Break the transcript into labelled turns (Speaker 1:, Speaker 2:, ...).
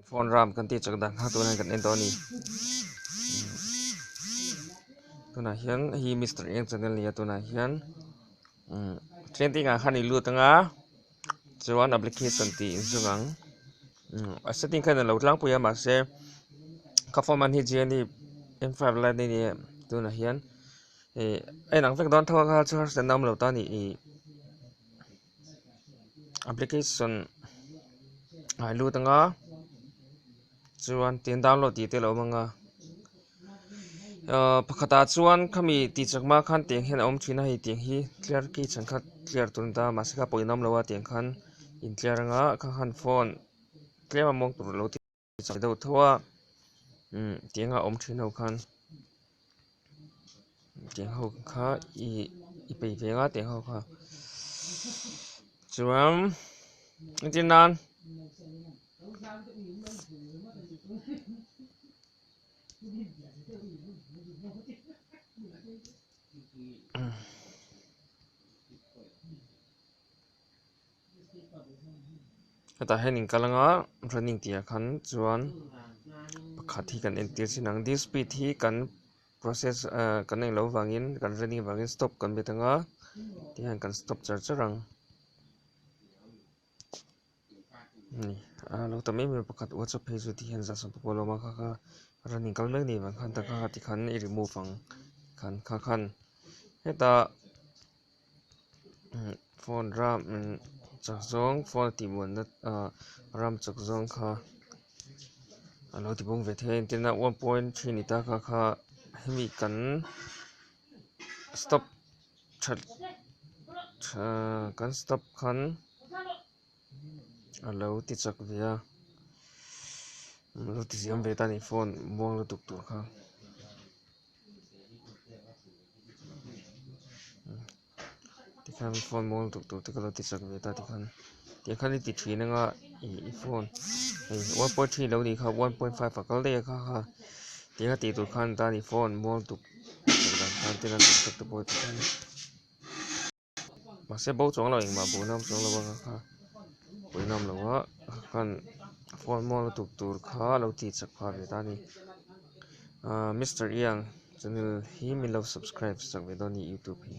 Speaker 1: phone ram kan ti chak dang ha tu na kan en to ni tu na hian hi Mr. Eng channel ni tu na hian trending a khani lu tanga chuan application ti in chungang a setting kan lo tlang puya ma se ka form an hi je ni m5 la ni tu na hian ai nang vek don thawa kha chu har nam lo ta ni application ai lu tanga chuan tin download ti te lo manga pakhata chuan khami ti chakma khan teng hian om thina hi teng hi clear ki changkhat clear tun ta masika poinam lawa teng khan in clear anga khan phone clear among tur lo ti chak do thawa tenga om thina khan teng ho kha i pe venga teng ho kha chuan tinan kata hening kalanga running tia khan chuan pakhat hi kan entir sinang this speed hi kan process kan nei lo wangin kan running wangin stop kan betanga tihan kan stop charang ni lo tamai me pakhat whatsapp page ti hian za sam polo ma kha running kal mek ni wang khan ta kha ti khan i remove ang khan heta phone ram chak zong phone ti mon na ram chak zong kha alo ti bung ve the internet 1.3 ni ta kha hemi kan stop kan stop khan alo ti chak via lo ti siam ve ta ni phone mong lo tuk tur kha ti khan phone mong tuk tur ti kalo ti chak ve ta ti khan ti thri na nga i phone 1.3 lo ni kha 1.5 fakal de kha ti ti tur khan ta ni phone mong tuk khan ti na tuk tu boy khan ma se bo chong lo ing ma bo nam chong lo ba kha bo nam lo wa khan phone mong lo tuk tur kha lo ti chak pha ve ta ni Mr. Yang channel hi mi lo subscribe chak ve do ni YouTube hi